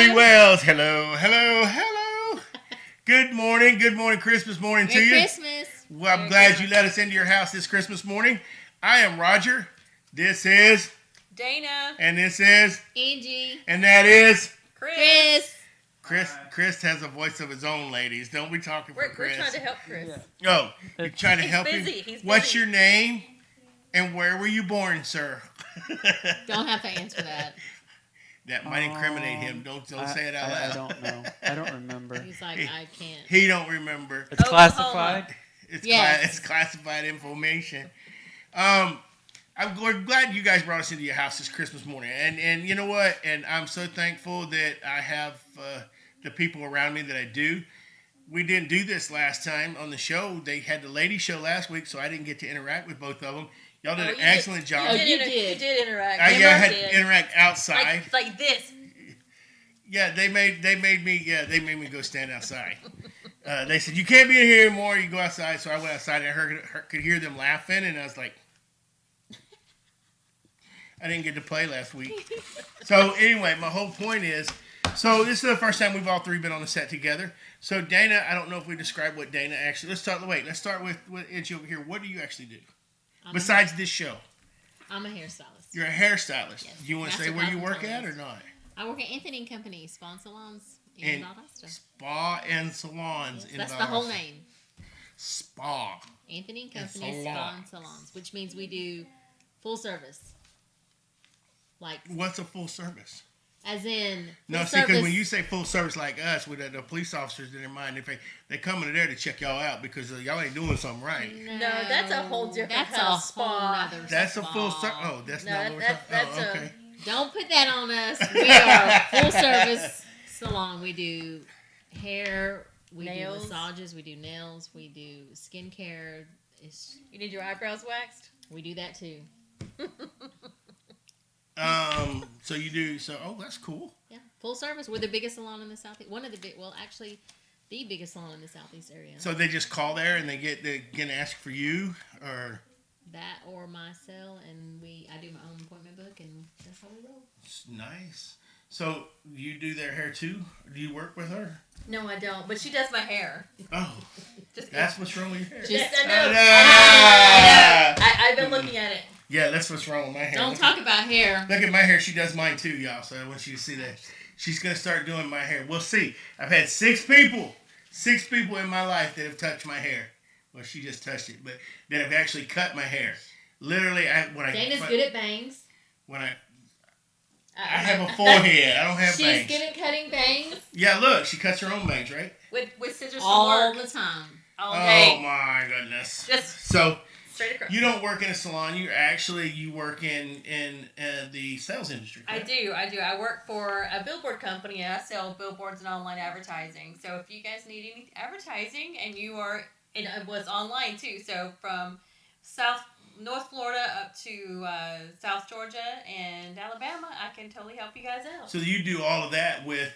Three Wells. Hello, hello, hello. Good morning, Christmas morning to Merry you. Christmas. Well, I'm glad you let us into your house this Christmas morning. I am Roger. This is Dana. And this is Angie. And that is Chris. Chris has a voice of his own, ladies. Don't be talking for Chris. We're trying to help Chris. Yeah. Oh, you're trying to help him? He's busy. What's your name? And where were you born, sir? Don't have to answer that. That might incriminate him. Don't say it out loud. I don't know. I don't remember. He's like, I can't. He don't remember. It's classified? It's classified information. I'm glad you guys brought us into your house this Christmas morning. And you know what? And I'm so thankful that I have the people around me that I do. We didn't do this last time on the show. They had the ladies show last week, so I didn't get to interact with both of them. Y'all did an excellent job. Oh, you did. You did interact. I had to interact outside. Like this. Yeah, they made me go stand outside. They said, you can't be in here anymore. You go outside. So I went outside and I could hear them laughing. And I was like, I didn't get to play last week. So anyway, my whole point is, so this is the first time we've all three been on the set together. So Dana, I don't know if we described what Dana actually, let's start with Angie over here. What do you actually do? Besides this show? I'm a hairstylist. You're a hairstylist. Yes. Do you want to say where you work at or not? I work at Anthony & Company, Spa and Salons in Valdosta. Spa and Salons in Valdosta. That's the whole name. Spa. Anthony & Company, Spa and Salons, which means we do full service. Like, what's a full service? As in, no, see, because when you say full service like us, with the police officers in their mind, they come in there to check y'all out because y'all ain't doing something right. No, that's a whole different that's kind a of spa. That's a full service. Oh, that's not what we're talking about. Okay. Don't put that on us. We are a full service salon. We do hair, we nails. Do massages, we do nails, we do skincare. You need your eyebrows waxed? We do that too. So you do, oh, that's cool. Yeah, full service. We're the biggest salon in the Southeast. Actually, the biggest salon in the Southeast area. So they just call there and they get ask for you, or that, or my cell, and I do my own appointment book, and that's how we roll. It's nice. So you do their hair too? Or do you work with her? No, I don't. But she does my hair. Oh, that's what's wrong with your hair. Yes, I know. I've been looking at it. Yeah, that's what's wrong with my hair. Don't talk about hair. Look at my hair. She does mine too, y'all. So I want you to see that. She's going to start doing my hair. We'll see. I've had six people in my life that have touched my hair. Well, she just touched it, but that have actually cut my hair. Literally, Dana's good at bangs. I have a forehead. I don't have bangs. She's good at cutting bangs. Yeah, look. She cuts her own bangs, right? With scissors all the time. Okay. Oh, my goodness. So... straight across. You don't work in a salon. You work in the sales industry. Correct? I do. I work for a billboard company, and I sell billboards and online advertising. So if you guys need any advertising, and it was online too. So from North Florida up to South Georgia and Alabama, I can totally help you guys out. So you do all of that with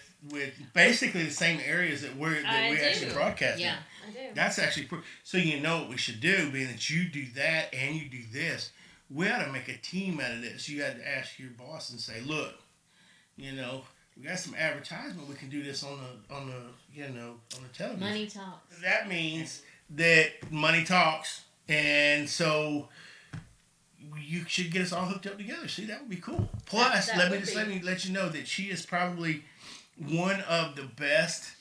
basically the same areas that we actually broadcast in. Yeah, I do. That's actually so you know what we should do, being that you do that and you do this. We ought to make a team out of this. You got to ask your boss and say, look, we got some advertisement. We can do this on the television. Money talks. That means that money talks, and so you should get us all hooked up together. See, that would be cool. Plus, let me let you know that she is probably one of the best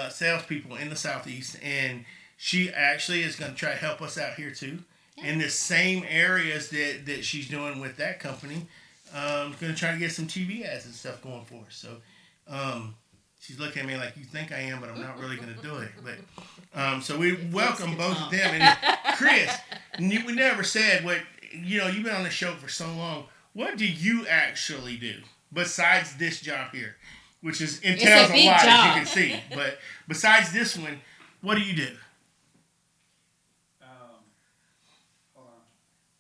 salespeople in the Southeast, and she actually is going to try to help us out here too, in the same areas that she's doing with that company. Going to try to get some TV ads and stuff going for us. So she's looking at me like, you think I am, but I'm not really going to do it. But so we welcome both of them. And Chris, we never said what, you've been on the show for so long. What do you actually do besides this job here? Which entails a lot, as you can see. But besides this one, what do you do? Hold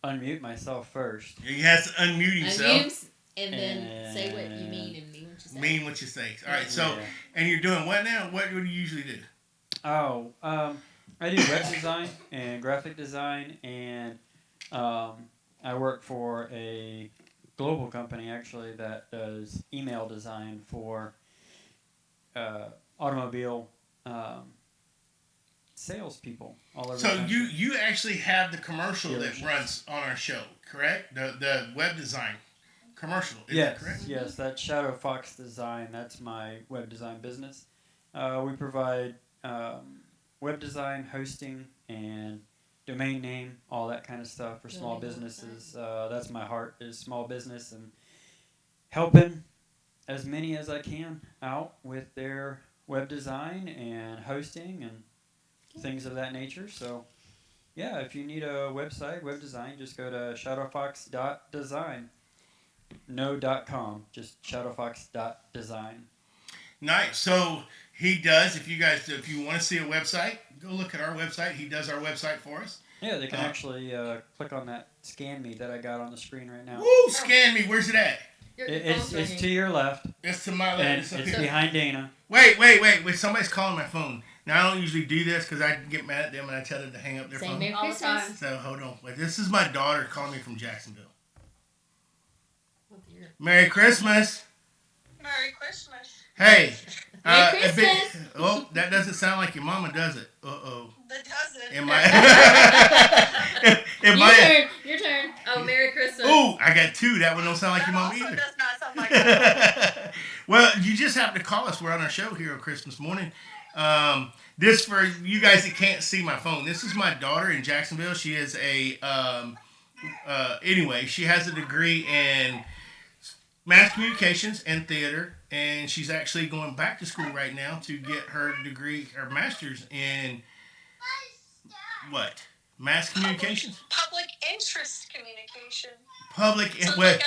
on. Unmute myself first. He has to unmute himself. Unmute and then say what you mean and mean what you say. Mean what you say. All right, so, and you're doing what now? What do you usually do? Oh, I do web design and graphic design, and I work for a global company, actually, that does email design for automobile salespeople all over. So the country. you actually have the commercial that Dealerships. runs on our show, correct? The web design commercial. Is Yes, that correct? yes, that's Shadow Fox Design. That's my web design business. We provide web design, hosting, and domain name, all that kind of stuff for small businesses. That's my heart, is small business and helping as many as I can out with their web design and hosting and things of that nature. So, yeah, if you need a website, web design, just go to shadowfox.design. No .com, just shadowfox.design. Nice. So he does. If you want to see a website, go look at our website. He does our website for us. Yeah, they can actually click on that scan me that I got on the screen right now. Woo! Scan me. Where's it at? It's to your left. It's to my And left. it's behind Dana. Wait. Somebody's calling my phone. Now, I don't usually do this because I get mad at them and I tell them to hang up their phone. Merry All the Christmas. time. So, hold on. Wait, this is my daughter calling me from Jacksonville. Oh, dear. Merry Christmas. Merry Christmas. Hey. Merry a bit- Christmas. Oh, that doesn't sound like your mama, does it? Uh-oh. That doesn't. Am I... Your turn. Oh, Merry Christmas. Ooh, I got two. That one don't sound like That your mama also either. does not sound like that. Well, you just happened to call us. We're on our show here on Christmas morning. This for you guys that can't see my phone. This is my daughter in Jacksonville. She is anyway, she has a degree in mass communications and theater, and she's actually going back to school right now to get her degree, her master's in what? Mass communications? Public interest communication. Public. So it's Well,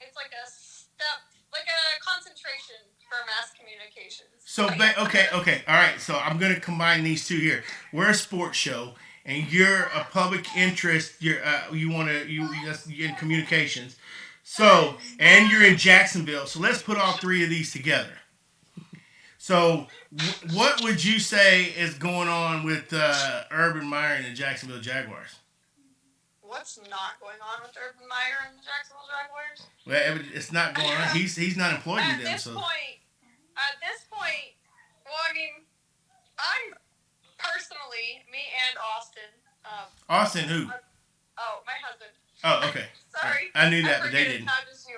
it's like a step, like a concentration for mass communications. so okay, all right. So I'm gonna combine these two here. We're a sports show, and you're a public interest. You're you're in communications. So and you're in Jacksonville. So let's put all three of these together. So what would you say is going on with Urban Meyer and the Jacksonville Jaguars? What's not going on with Urban Meyer and the Jacksonville Jaguars? Well, it's not going on. He's not employed At with them. this So point, well, I mean, I'm personally, me and Austin. Austin, who? Oh, my husband. Oh, okay. Sorry. I knew that, but they forget didn't. It's not just you.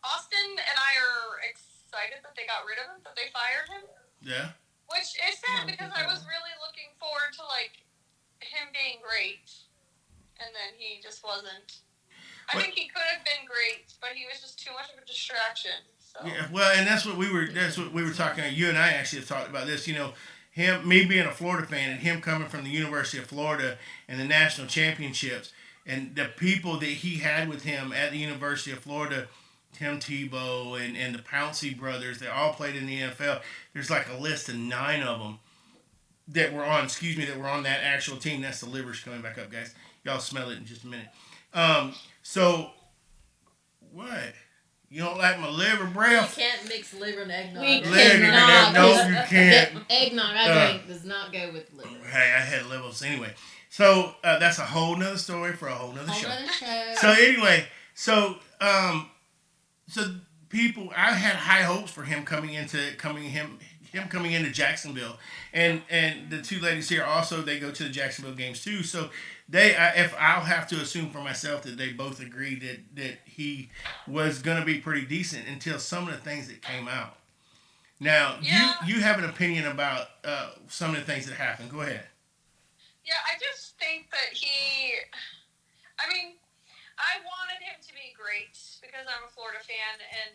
Austin and I are excited that they got rid of him, that they fired him. Yeah. Which is sad because I was really looking forward to him being great, and then he just wasn't. I think he could have been great, but he was just too much of a distraction. So. Yeah, well, and that's what we were talking. You and I actually have talked about this. You know, me being a Florida fan, and him coming from the University of Florida and the national championships, and the people that he had with him at the University of Florida, Tim Tebow and the Pouncey brothers, they all played in the NFL. There's like a list of 9 of them that were on. That were on that actual team. That's the liver's coming back up, guys. Y'all smell it in just a minute. So what? You don't like my liver breath? You can't mix liver and eggnog. We Liver and cannot. no, you can't. The eggnog I drink does not go with liver. Hey, I had livers anyway. So that's a whole nother story for a whole nother show. Another show. So anyway, so people, I had high hopes for him coming into Jacksonville, and the two ladies here also, they go to the Jacksonville games too. So if I'll have to assume for myself that they both agreed that he was gonna be pretty decent until some of the things that came out. Now you have an opinion about some of the things that happened. Go ahead. Yeah, I just think that I wanted him to be great because I'm a Florida fan and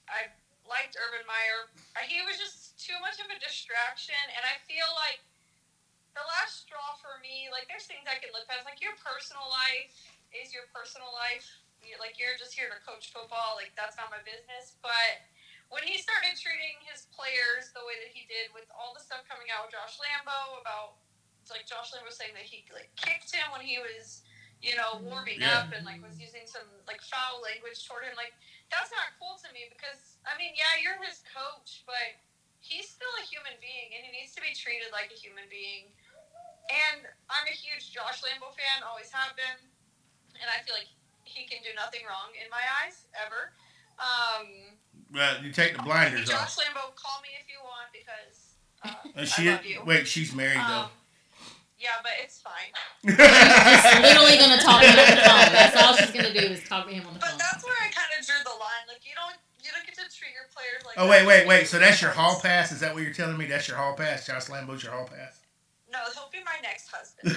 I liked Urban Meyer. He was just too much of a distraction, and I feel like the last straw for me, there's things I can look past, your personal life is your personal life. You're just here to coach football, that's not my business. But when he started treating his players the way that he did with all the stuff coming out with Josh Lambo about, Josh Lambo saying that he kicked him when he was, warming up and was using some foul language toward him. That's not cool to me because you're his coach, but he's still a human being and he needs to be treated like a human being. And I'm a huge Josh Lambo fan, always have been, and I feel like he can do nothing wrong in my eyes ever. Well, you take the blinders Josh off. Lambo, call me if you want because She I love you. wait, she's married though. Yeah, but it's fine. She's just literally gonna talk to him on the phone. That's all she's gonna do is talk to him on the phone. But that's where I kind of drew the line. Like you don't get to treat your players like. Oh wait. So that's your hall pass? Is that what you're telling me? That's your hall pass? Josh Lambo's your hall pass? No, he'll be my next husband.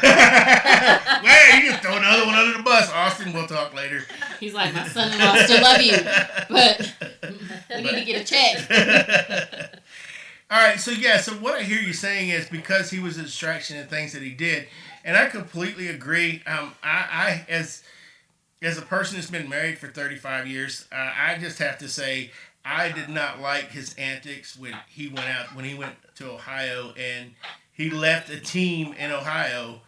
Wait, you just throw another one under the bus, Austin. We'll talk later. He's like, my son-in-law still love you, but we need to get a check. All right, so what I hear you saying is because he was a distraction and things that he did, and I completely agree. I as a person that's been married for 35 years, I just have to say I did not like his antics when he went to Ohio and he left a team in Ohio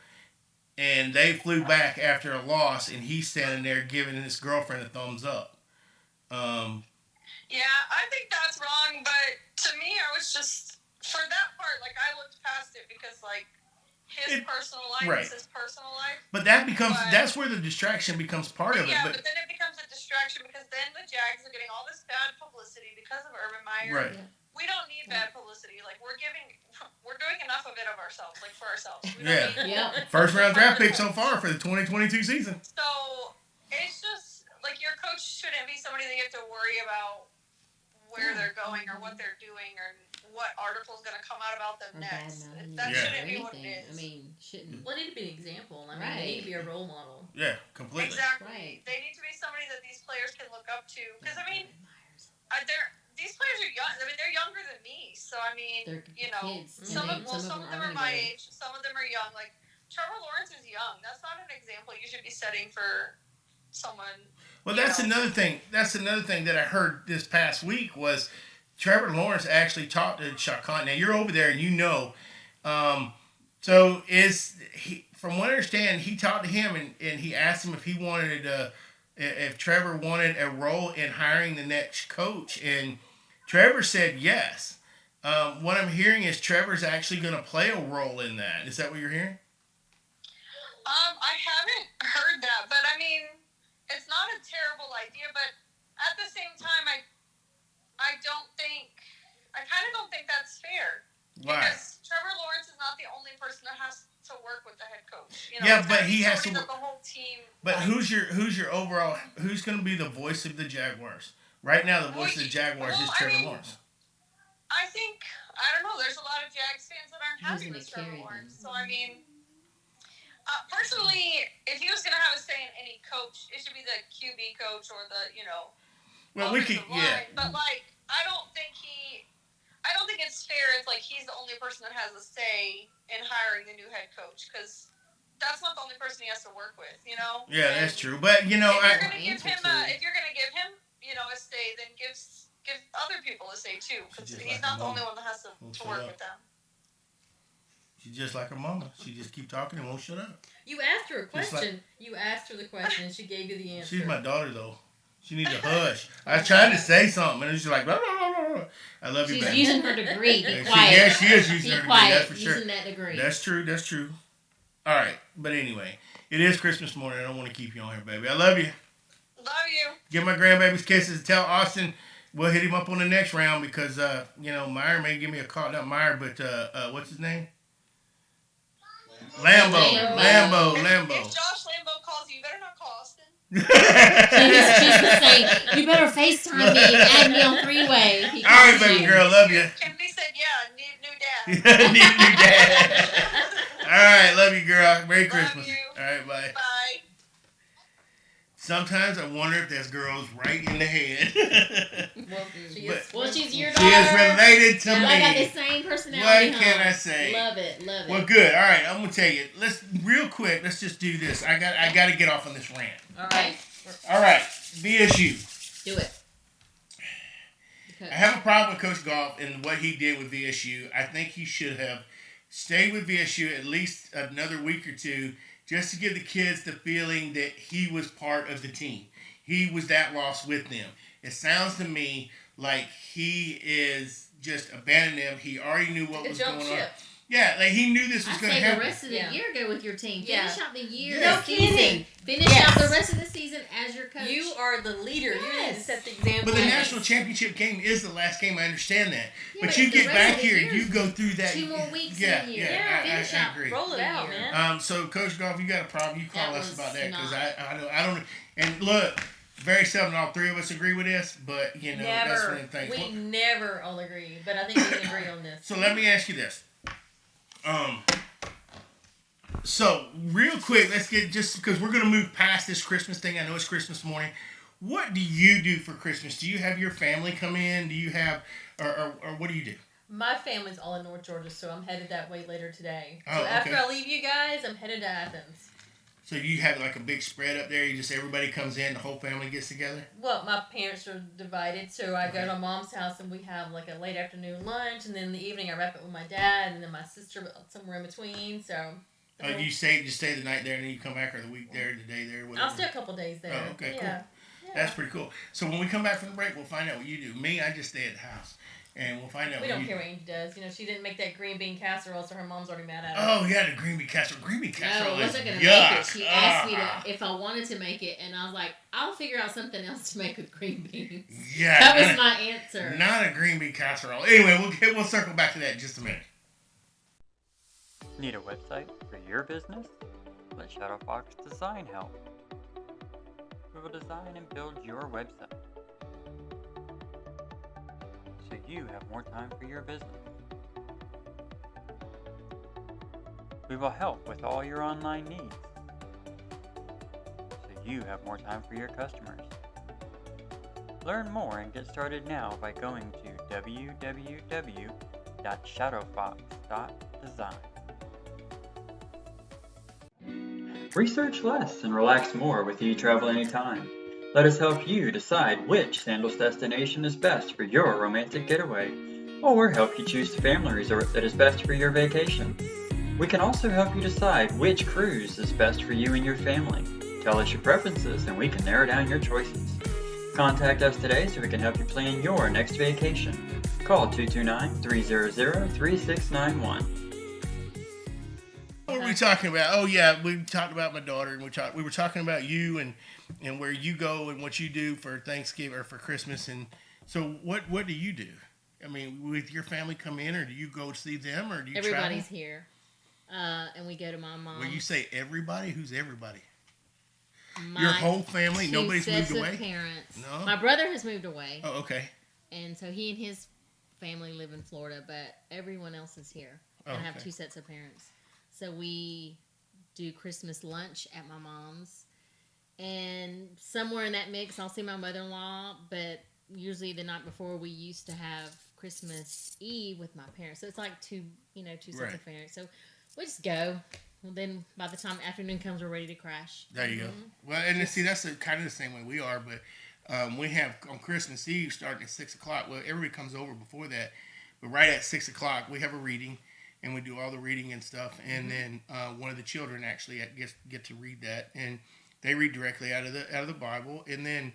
and they flew back after a loss and he's standing there giving his girlfriend a thumbs up. Yeah, I think that's wrong, but to me, I was just, for that part, like, I looked past it because, like, his personal life is his personal life. But that's where the distraction becomes part of it. Yeah, but then it becomes a distraction because then the Jags are getting all this bad publicity because of Urban Meyer. Right. Yeah. We don't need bad publicity. Like, we're doing enough of it of ourselves, like, for ourselves. We Yeah. don't need First round draft pick so far for the 2022 season. So, it's just, like, your coach shouldn't be somebody that you have to worry about where they're going or what they're doing or what article's going to come out about them next. That shouldn't be what it is. I mean, shouldn't. Well, they need to be an example. I mean, Right. they need to be a role model. Yeah, completely. Exactly. Right. They need to be somebody that these players can look up to. Because, I mean, these players are young. I mean, they're younger than me. So, I mean, They're kids. Some of them are my age. Some of them are young. Like, Trevor Lawrence is young. That's not an example you should be setting for someone. Well, that's another thing. That's another thing that I heard this past week was Trevor Lawrence actually talked to Shaq Khan. Now, you're over there and you know. So, from what I understand, he talked to him and he asked him if Trevor wanted a role in hiring the next coach. And Trevor said yes. What I'm hearing is Trevor's actually going to play a role in that. Is that what you're hearing? I haven't heard that, but I mean, it's not a terrible idea, but at the same time, I kind of don't think that's fair. Why? Because Trevor Lawrence is not the only person that has to work with the head coach. You know, Yeah, but he has to. The whole team. But who's your overall? Who's going to be the voice of the Jaguars right now? The voice of the Jaguars is Trevor Lawrence. I think I don't know. There's a lot of Jags fans that aren't happy with Trevor Lawrence. So I mean, personally, if he was going to have a say in any coach, it should be the QB coach or the Well, we could line. But like, I don't think it's fair if like he's the only person that has a say in hiring the new head coach because that's not the only person he has to work with, you know. Yeah, that's true. But if you're going to give him a say, then give other people a say too because he's not the only one that has to work with them. She's just like her mama. She just keep talking and won't shut up. You asked her a question. You asked her the question, and she gave you the answer. She's my daughter, though. She needs a hush. I was trying to say something, and she's like, blah, blah, blah, blah. I love you, She's baby. using her degree. Be quiet. Yeah, she is using her degree. Quiet. That's for sure. Using that degree. That's true. All right. But anyway, it is Christmas morning. I don't want to keep you on here, baby. I love you. Love you. Give my grandbabies kisses. Tell Austin we'll hit him up on the next round because, Meyer may give me a call. Not Meyer, but what's his name? Lambo. If Josh Lambo calls you, better not call Austin. She's just saying, you better FaceTime me and add me on three-way. All right, baby girl. Love you. Kennedy said, yeah, need a new dad. Need a new dad. All right. Love you, girl. Merry Christmas. You. All right. Bye. Bye. Sometimes I wonder if this girl's right in the head. Well, she's your She daughter. is related to me. I got the same personality. What can I say? Love it. Well, good. All right, I'm gonna tell you. Let's just do this. I got to get off on this rant. All right. VSU. Do it. I have a problem with Coach Goff and what he did with VSU. I think he should have stayed with VSU at least another week or two, just to give the kids the feeling that he was part of the team. He was that lost with them. It sounds to me like he is just abandoning them. He already knew what was going on. Yeah, like he knew this was I going to say happen. the rest of the year go with your team. Finish out the year. Yeah. No kidding. Finish out the rest of the season as your coach. You are the leader. Yes. You need to set the example. But the national championship game is the last game. I understand that. Yeah, but you get back here, you go through that. 2 more weeks Yeah, in a year. yeah. Finish I out. agree. Roll it out, man. So Coach Golf, you got a problem? You call That us was about that because not- I don't. And look, very seldom all three of us agree with this, but you know that's one of the things. We never all agree, but I think we can agree on this. So let me ask you this. So real quick, let's get just because we're gonna move past this Christmas thing. I know it's Christmas morning. What do you do for Christmas? Do you have your family come in? Do you have, or what do you do? My family's all in North Georgia, so I'm headed that way later today. Oh, So after okay. I leave you guys, I'm headed to Athens. So you have like a big spread up there. You just everybody comes in, the whole family gets together. Well, my parents are divided, so I Okay. go to mom's house and we have like a late afternoon lunch, and then in the evening I wrap it with my dad, and then my sister somewhere in between. So. Oh, you stay the night there, and then you come back, or the week there, the day there, whatever. I'll stay a couple days there. Oh, okay, yeah. cool. That's pretty cool. So when we come back from the break, we'll find out what you do. Me, I just stay at the house, and we'll find out. We what don't you care do. what Angie does. You know, she didn't make that green bean casserole, so her mom's already mad at her. Oh yeah, the green bean casserole. Green bean casserole No, I is wasn't gonna yuck. make it. She asked me if I wanted to make it, and I was like, I'll figure out something else to make with green beans. Yeah, That was my answer. Not a green bean casserole. Anyway, we'll circle back to that in just a minute. Need a website for your business? Let Shadow Fox Design help. We will design and build your website so you have more time for your business. We will help with all your online needs so you have more time for your customers. Learn more and get started now by going to www.shadowfox.design. Research less and relax more with eTravel Anytime. Let us help you decide which Sandals destination is best for your romantic getaway, or help you choose the family resort that is best for your vacation. We can also help you decide which cruise is best for you and your family. Tell us your preferences and we can narrow down your choices. Contact us today so we can help you plan your next vacation. Call 229-300-3691. What were we talking about? Oh yeah, we talked about my daughter, and we were talking about you and where you go and what you do for Thanksgiving or for Christmas. And so, what do you do? I mean, with your family come in, or do you go see them, or do you Everybody's travel? here, and we go to my mom. When you say everybody, who's everybody? My Your whole family? two Nobody's sets moved of away? Parents. No? My brother has moved away, Oh, okay. and so he and his family live in Florida, but everyone else is here. Oh, And I have okay. 2 sets of parents. So we do Christmas lunch at my mom's, and somewhere in that mix, I'll see my mother-in-law. But usually the night before, we used to have Christmas Eve with my parents. So it's like two sets Right. of parents. So we just go. Well, then by the time afternoon comes, we're ready to crash. There you go. Well, and see, that's kind of the same way we are, but we have on Christmas Eve starting at 6 o'clock. Well, everybody comes over before that, but right at 6 o'clock we have a reading, and we do all the reading and stuff, and then one of the children actually get to read that, and they read directly out of the Bible, and then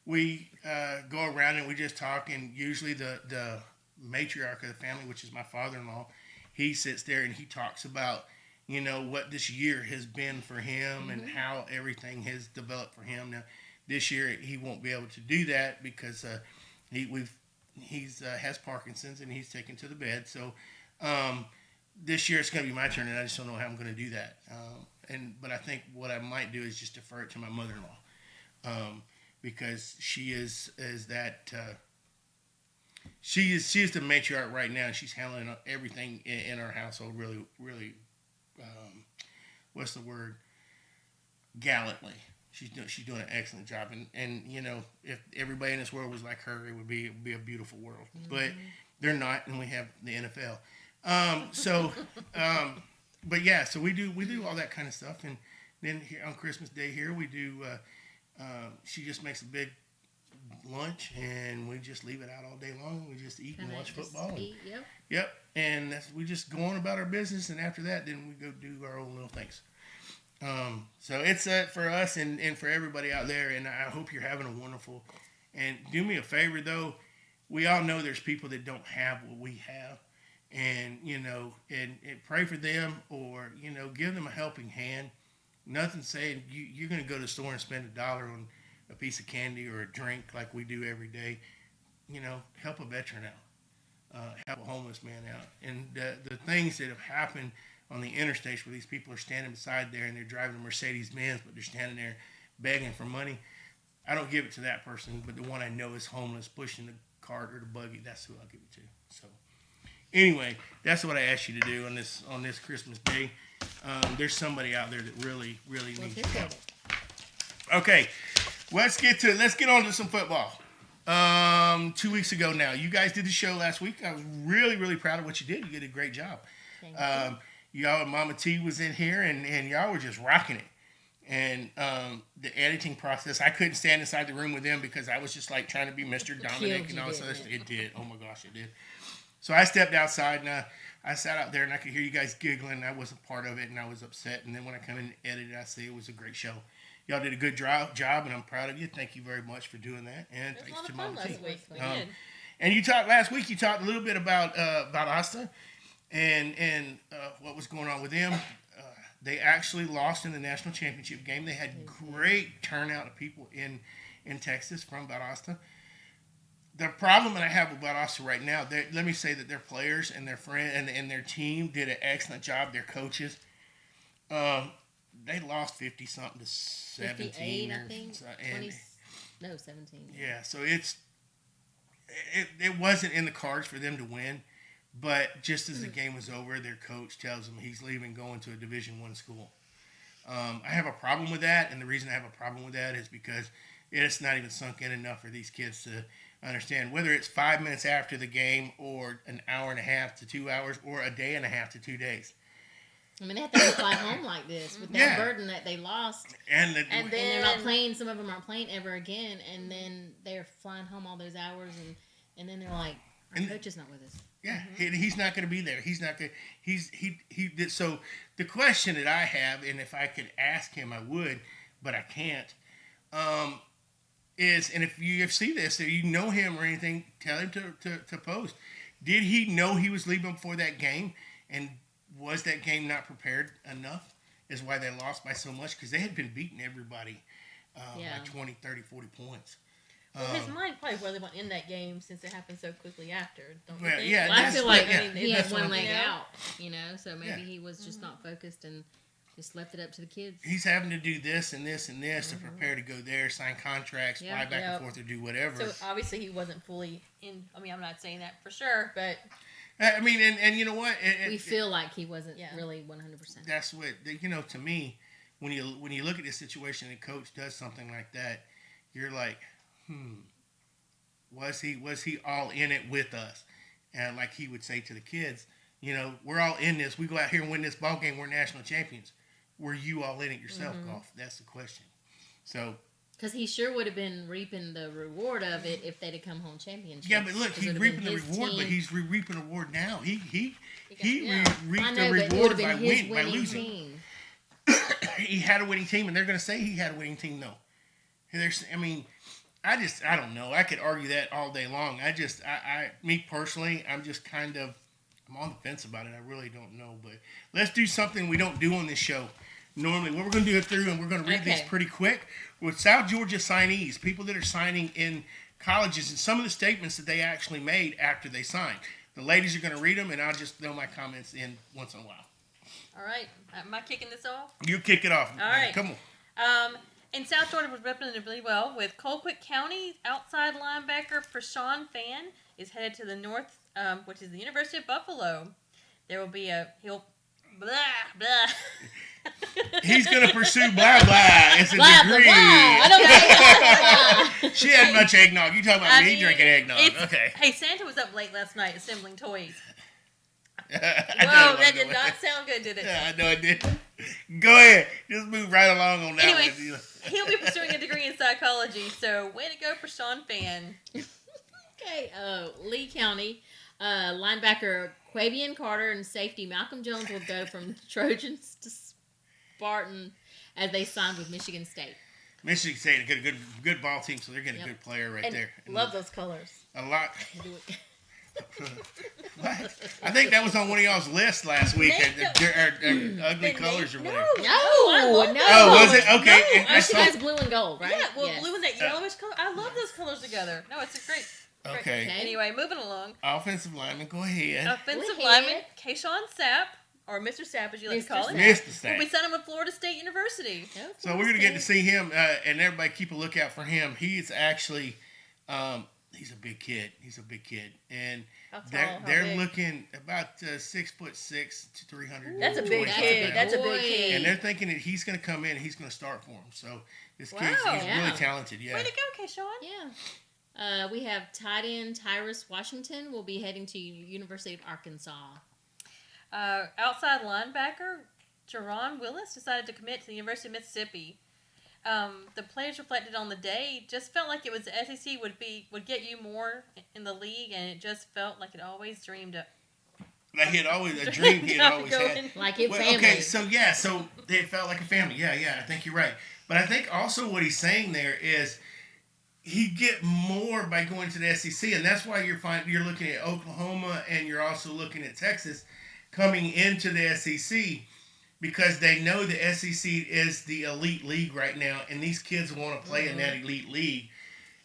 we go around and we just talk, and usually the matriarch of the family, which is my father-in-law, he sits there and he talks about what this year has been for him and how everything has developed for him. Now, this year he won't be able to do that because he's has Parkinson's and he's taken to the bed. So this year it's going to be my turn, and I just don't know how I'm going to do that. But I think what I might do is just defer it to my mother-in-law because she is that. She is the matriarch right now. She's handling everything in our household really, really. What's the word? Gallantly. She's doing an excellent job, and if everybody in this world was like her, it would be a beautiful world. But they're not, and we have the NFL. But yeah, so we do all that kind of stuff, and then here on Christmas Day here we do. She just makes a big lunch, and we just leave it out all day long. We just eat and watch football. Yep. And we just go on about our business, and after that, then we go do our own little things. So it's for us and for everybody out there, and I hope you're having a wonderful. And do me a favor though, we all know there's people that don't have what we have, and and pray for them, or give them a helping hand. Nothing saying you're going to go to the store and spend $1 on a piece of candy or a drink like we do every day. Help a veteran out, help a homeless man out, and the things that have happened on the interstates where these people are standing beside there and they're driving a Mercedes Benz, but they're standing there begging for money. I don't give it to that person, but the one I know is homeless, pushing the cart or the buggy. That's who I'll give it to. So, anyway, that's what I asked you to do on this Christmas Day. There's somebody out there that really, really needs your help. Okay, let's get on to some football. 2 weeks ago now, you guys did the show last week. I was really, really proud of what you did. You did a great job. Thank you. Y'all and Mama T was in here, and y'all were just rocking it. And the editing process, I couldn't stand inside the room with them because I was just like trying to be Mr. Dominic and all this other stuff. It did. Oh my gosh, it did. So I stepped outside and I sat out there and I could hear you guys giggling. I wasn't part of it and I was upset. And then when I come in and edit it, I say it was a great show. Y'all did a good job and I'm proud of you. Thank you very much for doing that. And thanks to Mama T. And you talked last week. You talked a little bit about Asta and what was going on with them. They actually lost in the national championship game. They had great turnout of people in Texas from Valdosta. The problem that I have with Valdosta right now, let me say that their players and their friend and their team did an excellent job. Their coaches, they lost 50-something to 17. 58, I think. 17. Yeah, so it wasn't in the cards for them to win. But just as the game was over, their coach tells them he's leaving, going to a Division I school. I have a problem with that, and the reason I have a problem with that is because it's not even sunk in enough for these kids to understand, whether it's 5 minutes after the game or an hour and a half to 2 hours or a day and a half to 2 days. I mean, they have to fly home like this with that burden that they lost. And they're not playing. Some of them aren't playing ever again, and then they're flying home all those hours, and then they're like, our coach is not with us. Yeah, he's not going to be there. He's not going. He did. So the question that I have, and if I could ask him, I would, but I can't. Is, and if you see this, if you know him or anything, tell him to post. Did he know he was leaving before that game, and was that game not prepared enough? Is why they lost by so much, because they had been beating everybody by 20, 30, 40 points. Well, his mind probably really went in that game since it happened so quickly after. Don't you think? Yeah, I feel like he had one leg out, so maybe he was just not focused and just left it up to the kids. He's having to do this and this and this to prepare to go there, sign contracts, fly back and forth, or do whatever. So obviously he wasn't fully in. I mean, I'm not saying that for sure, but I mean, and you know what? We feel like he wasn't really 100%. That's what to me, when you look at this situation and a coach does something like that, you're like, was he all in it with us? And like he would say to the kids, we're all in this. We go out here and win this ball game. We're national champions. Were you all in it yourself, Golf? That's the question. So, because he sure would have been reaping the reward of it if they'd have come home champions. Yeah, but look, he's reaping the reward, but he's reaping the reward now. He reaped the reward by losing. He had a winning team, and they're going to say he had a winning team, though. I don't know. I could argue that all day long. Me personally, I'm on the fence about it. I really don't know. But let's do something we don't do on this show. Normally, what we're going to do it through, and we're going to read these pretty quick, with South Georgia signees, people that are signing in colleges, and some of the statements that they actually made after they signed. The ladies are going to read them, and I'll just throw my comments in once in a while. All right. Am I kicking this off? You kick it off. All right. Come on. And South Georgia was represented really well with Colquitt County outside linebacker Prashawn Fan is headed to the north, which is the University of Buffalo. There will be blah, blah. He's going to pursue blah, blah. It's a blah, degree. Blah, blah. I don't know. She had much eggnog. You talking about me drinking eggnog. Okay. Hey, Santa was up late last night assembling toys. Whoa, that did not sound good, did it? Yeah, I know it did. Go ahead. Just move right along on that anyway, one. He'll be pursuing a degree in psychology, so way to go for Sean Fan. Okay, Lee County, linebacker Quavian Carter and safety Malcolm Jones will go from Trojans to Spartan as they signed with Michigan State. Michigan State, a good ball team, so they're getting a good player right there. Love those colors. A lot. What? I think that was on one of y'all's lists last week. Ugly colors or whatever. No. Oh, was it? Okay. No. And I She saw- likes blue and gold, right? Yeah, well, Yes. blue and that yellowish color. I love those colors together. No, it's a great. Okay. Anyway, moving along. Offensive lineman, go ahead. Offensive Go lineman ahead. Kayshawn Sapp, or Mr. Sapp as you like to Mr. call him. Missed the Will stat. be sent him with Florida State University. Go So for we're gonna it, get to Steve. see him, and everybody keep a lookout for him. He is actually, he's a big kid. And How tall? they're How they're big? looking about 6'6" to 300. That's a big That's a kid. big That's a boy. big kid. And they're thinking that he's gonna come in and he's gonna start for him. So this Wow. kid's he's Yeah. really talented. Yeah. Way to go, Kayshawn. Yeah. We have tight end Tyrus Washington will be heading to University of Arkansas. Outside linebacker Jerron Willis decided to commit to the University of Mississippi. The players reflected on the day. Just felt like it was the SEC would get you more in the league, and it just felt like it always dreamed of. Like he had always a dream he had always had. Like it Well, family. okay, so they felt like a family. Yeah, I think you're right. But I think also what he's saying there is he get more by going to the SEC, and that's why you're looking at Oklahoma and you're also looking at Texas coming into the SEC because they know the SEC is the elite league right now, and these kids want to play in that elite league.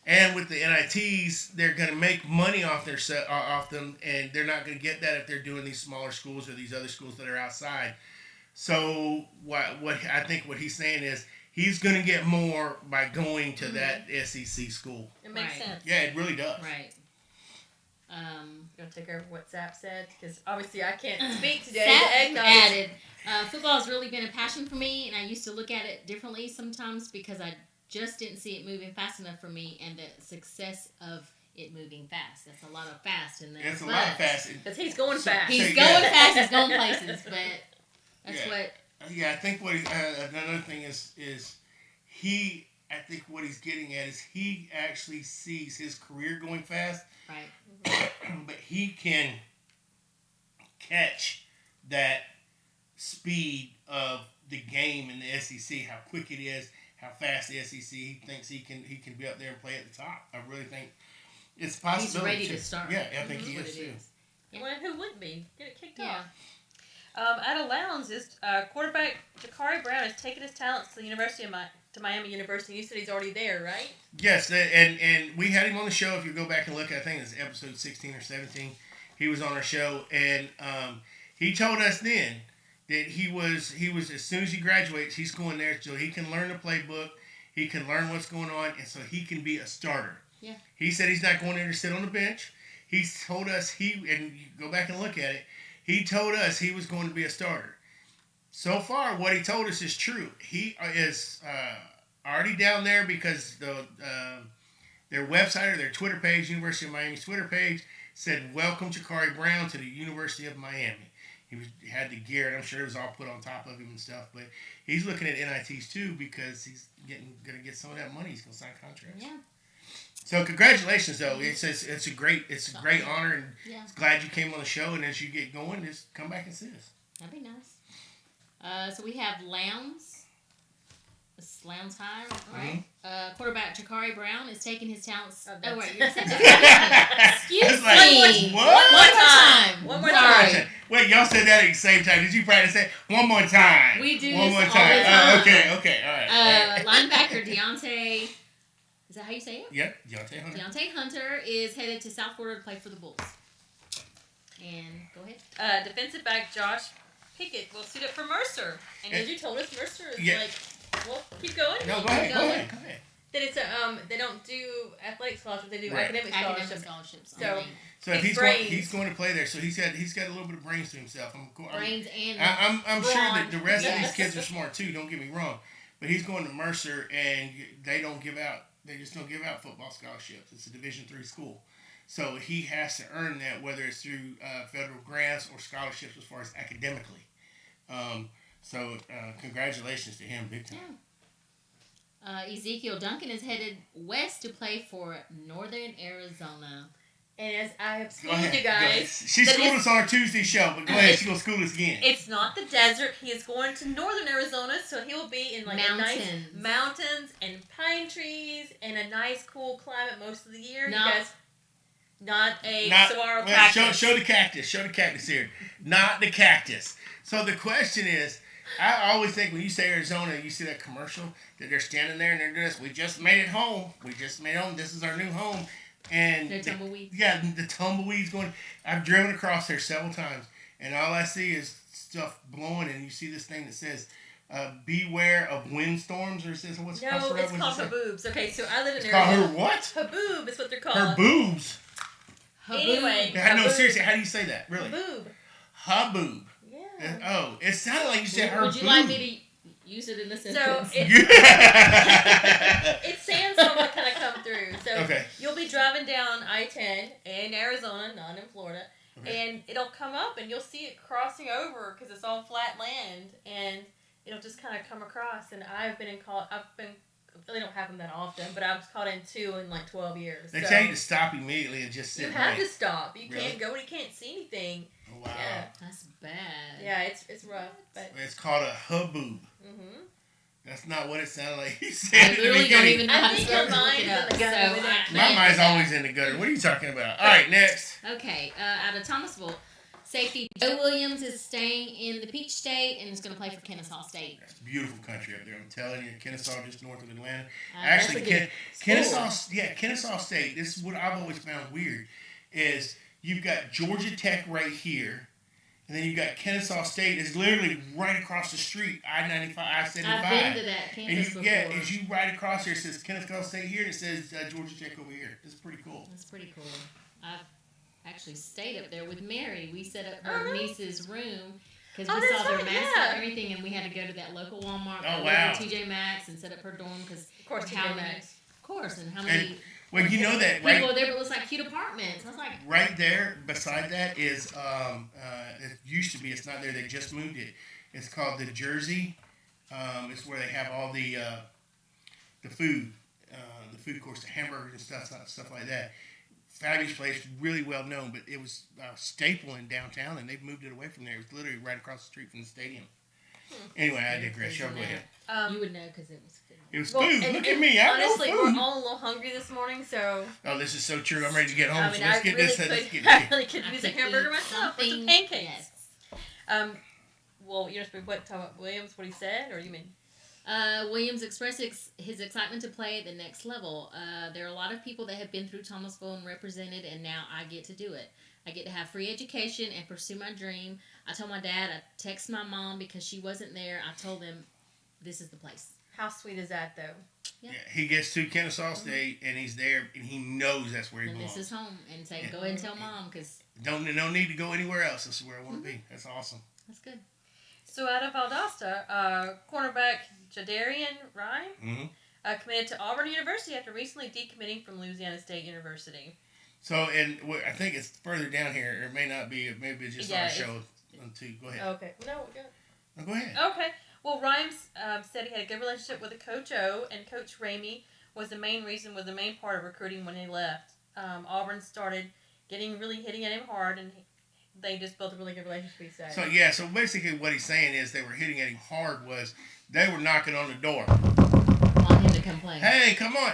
And with the NITs, they're going to make money off them, and they're not going to get that if they're doing these smaller schools or these other schools that are outside. So what I think what he's saying is he's going to get more by going to that SEC school. It makes Right. sense. Yeah, it really does. Right. You want to take over what Sapp said? Because obviously I can't speak today. Sapp The eggnog added, football has really been a passion for me, and I used to look at it differently sometimes because I just didn't see it moving fast enough for me, and the success of it moving fast. That's a lot of fast in there. It's a lot of fast. Because he's going fast. He's So, going yeah. fast. He's going places, but that's Yeah. what. Yeah, I think what another thing is he. I think what he's getting at is he actually sees his career going fast, Right. but he can catch that speed of the game in the SEC, how quick it is, how fast the SEC. He thinks he can be up there and play at the top. I really think it's a possibility. He's ready to start. Yeah, I think he That's is what it too. is. Yeah. Well, who wouldn't be? Get it kicked Yeah. off. At a lounge, is quarterback Jakari Brown has taken his talents to the University of Miami University. You said he's already there, right? Yes, and we had him on the show. If you go back and look, I think it's episode 16 or 17. He was on our show, and he told us then that he was as soon as he graduates, he's going there so he can learn the playbook, he can learn what's going on, and so he can be a starter. Yeah. He said he's not going there to sit on the bench. He told us and you go back and look at it. He told us he was going to be a starter. So far, what he told us is true. He is already down there because their website or their Twitter page, University of Miami's Twitter page, said, "Welcome Jakari Brown to the University of Miami." He had the gear, and I'm sure it was all put on top of him and stuff. But he's looking at NITs too because he's going to get some of that money. He's going to sign contracts. Yeah. So congratulations, though. It's a great honor, and Yeah. glad you came on the show. And as you get going, just come back and see us. That'd be nice. So we have Lowndes. It's Lowndes High, right? Quarterback Jakari Brown is taking his talents. Oh, Wait, you said that. Excuse It's like, me. what? One more time. One more Sorry. time. Wait, y'all said that at the same time. Did you practice that? One more time. We do One this more all time. the time. Okay, all right. Linebacker Deontay. Is that how you say it? Yep, Deontay Hunter. Deontay Hunter is headed to South Florida to play for the Bulls. And go ahead. Defensive back Josh Pickett will suit up for Mercer. And as you told us, Mercer is Yeah. well, keep going. No, go ahead. That it's they don't do athletic scholarships, they do Right. academic Academic scholarships. scholarships. So- only. So if His he's going to play there, so he's got a little bit of brains to himself. Brains and I'm sure that brawn. the rest of these Yes. kids are smart too. Don't get me wrong, but he's going to Mercer, and they just don't give out football scholarships. It's a Division III school, so he has to earn that, whether it's through federal grants or scholarships as far as academically. So congratulations to him, big time. Ezekiel Duncan is headed west to play for Northern Arizona. And as I have Go schooled ahead. you Go ahead. guys, She that schooled is- us on our Tuesday show, but go ahead. She's going to school us again. it's not the desert. He is going to northern Arizona, so he will be in like a nice Mountains. mountains and pine trees and a nice cool climate most of the year. No. You guys, Not a saguaro well, cactus. Show the cactus. Show the cactus here. Not the cactus. So the question is, I always think when you say Arizona, you see that commercial that they're standing there and they're doing this. We just made it home. We just made it home. This is our new home. And No tumbleweeds. Yeah, the tumbleweeds going. I've driven across there several times, and all I see is stuff blowing. And you see this thing that says, "Beware of windstorms," or it says what's No, it's called haboobs. Okay, so I live in it's Arizona. called her what? Haboob is what they're called. Her boobs. Anyway, No, seriously, how do you say that? Really? Haboob. Haboob. Yeah. Oh, it sounded like you said her Would you boob. like me to use it in the sentence? So it's sandstorm that kind of come through. So Okay. you'll be driving down I-10 in Arizona, not in Florida, and it'll come up and you'll see it crossing over because it's all flat land, and it'll just kind of come across. And I've been it really don't happen that often, but I was caught in 2 in like 12 years. They tell you to stop immediately and just sit. You have right. to stop. You Really? can't go. You can't see anything. Oh, wow. Yeah. That's bad. Yeah, it's rough, but. It's called a haboob. Mhm. That's not what it sounded like. You I said literally don't even know I how to think spell your mind it. is in the So gutter with I that. My can't mind's do that. always in the gutter. What are you talking about? All right, next. Okay, out of Thomasville, safety Joe Williams is staying in the Peach State and is going to play for Kennesaw State. That's a beautiful country up there. I'm telling you, Kennesaw, just north of Atlanta. That's Actually, a good Kennesaw State. This is what I've always found weird: is you've got Georgia Tech right here, and then you've got Kennesaw State. It's literally right across the street, I-95, I-75. I've been to that And campus before. as you ride across here, it says Kennesaw State here, and it says Georgia Tech over here. It's pretty cool. That's pretty cool. I've actually stayed up there with Mary. We set up her niece's room because we that's saw their right, mascot yeah. and everything, and we had to go to that local Walmart, Oh, go wow. to TJ Maxx, and set up her dorm because Of course, how TJ many? Maxx. Of course, and how many Well, you know that people right, are there? But it looks like cute apartments. I was like, right there beside that is it used to be. It's not there. They just moved it. It's called the Jersey. It's where they have all the food course, the hamburgers and stuff like that. Fabulous place, really well known, but it was a staple in downtown, and they've moved it away from there. It was literally right across the street from the stadium. Anyway, I digress. Y'all go ahead. you would know because it was good. It was Well, food. and- Look at me. I know Honestly, food. we're all a little hungry this morning, so Oh, this is so true. I'm ready to get home. I mean, so let's I get really this. could, Let's get I this. really could I use a could hamburger eat myself with some something- pancakes. Yes. Well, you're supposed to talk about Williams, what he said, or you mean? Williams expressed his excitement to play at the next level. There are a lot of people that have been through Thomasville and represented, and now I get to do it. I get to have free education and pursue my dream. I told my dad, I texted my mom because she wasn't there. I told them, this is the place. How sweet is that, though? Yeah, he gets to Kennesaw State, and he's there, and he knows that's where he And belongs. this is home. And say, go ahead and tell mom because No need to go anywhere else. This is where I want to be. That's awesome. that's good. So out of Valdosta, cornerback Jadarian Rhyme Mm-hmm. committed to Auburn University after recently decommitting from Louisiana State University. So, and I think it's further down here. It may not be. Maybe it's just on Yeah, the show. Go ahead. Okay. No, go. No, go ahead. Okay. Well, Rhymes said he had a good relationship with Coach O, and Coach Ramey was the main part of recruiting when he left. Auburn started hitting at him hard, and they just built a really good relationship, he said. So basically what he's saying is they were hitting at him hard was they were knocking on the door. Want him to come play. Hey, come on.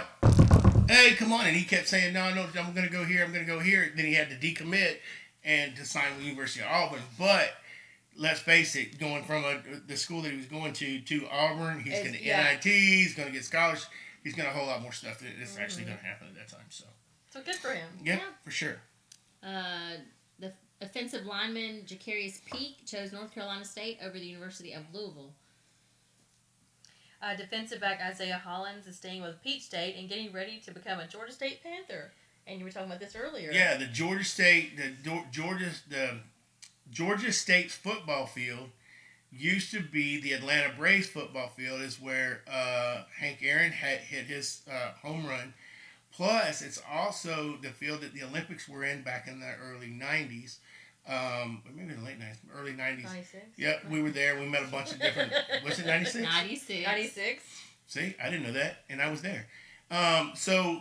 And he kept saying, no, I'm going to go here. Then he had to decommit and to sign with the University of Auburn. But let's face it, going from the school that he was going to Auburn, he's going to NIT, he's going to get scholarships, he's going to a whole lot more stuff that's actually going to happen at that time. So good for him. Yeah, for sure. The offensive lineman Jacarius Peak chose North Carolina State over the University of Louisville. Defensive back Isaiah Hollins is staying with Peach State and getting ready to become a Georgia State Panther. And you were talking about this earlier. Yeah, the Georgia State's football field used to be the Atlanta Braves football field. Is where Hank Aaron had hit his home run. Plus, it's also the field that the Olympics were in back in the early 90s. Maybe in the late 90s, early 90s. 96? Yep, we were there. We met a bunch of different... Was it 96? 96. 96. See, I didn't know that, and I was there. So,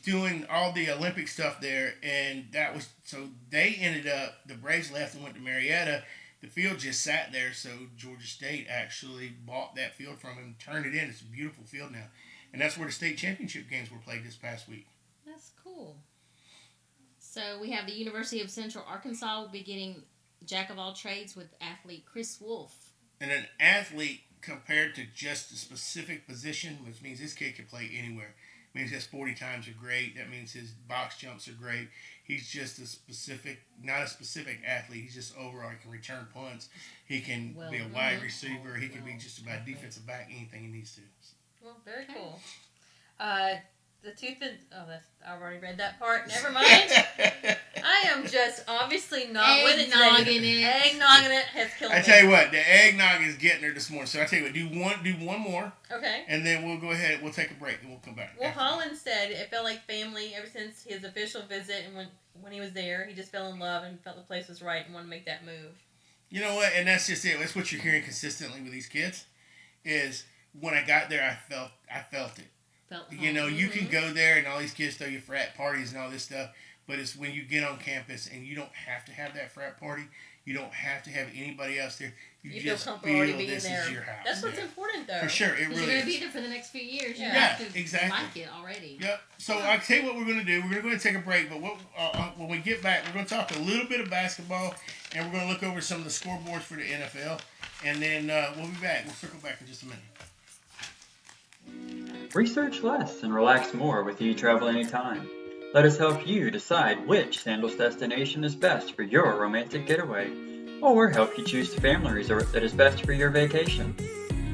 doing all the Olympic stuff there, and that was... So, they ended up... The Braves left and went to Marietta. The field just sat there, so Georgia State actually bought that field from him, turned it in. It's a beautiful field now. And that's where the state championship games were played this past week. That's cool. So we have the University of Central Arkansas will be getting Jack of all trades with athlete Chris Wolf. And an athlete compared to just a specific position, which means this kid can play anywhere. It means his 40 times are great. That means his box jumps are great. He's just not a specific athlete. He's just overall. He can return punts. He can be a wide receiver. He can be just about defensive back, anything he needs to. Well, very cool. The tooth and I've already read that part. Never mind. I am just obviously not with it today. Eggnogging it has killed me. I tell you what, the eggnog is getting there this morning. So I tell you what, do one more. Okay. And then we'll go ahead. We'll take a break and we'll come back. Well, Holland said it felt like family ever since his official visit, and when he was there, he just fell in love and felt the place was right and wanted to make that move. You know what? And that's just it. That's what you're hearing consistently with these kids. Is when I got there, I felt it. You know, you can go there and all these kids throw you frat parties and all this stuff, but it's when you get on campus and you don't have to have that frat party. You don't have to have anybody else there. You just feel comfortable already being this there. is your house. That's what's important, though. For sure, it really You're going is. to be there for the next few years. You Yeah, have to exactly. like it already. Yep. So I'll tell you what we're going to do. We're going to go ahead and take a break, but when we get back, we're going to talk a little bit of basketball, and we're going to look over some of the scoreboards for the NFL, and then we'll be back. We'll circle back in just a minute. Research less and relax more with eTravel Anytime. Let us help you decide which Sandals destination is best for your romantic getaway, or help you choose the family resort that is best for your vacation.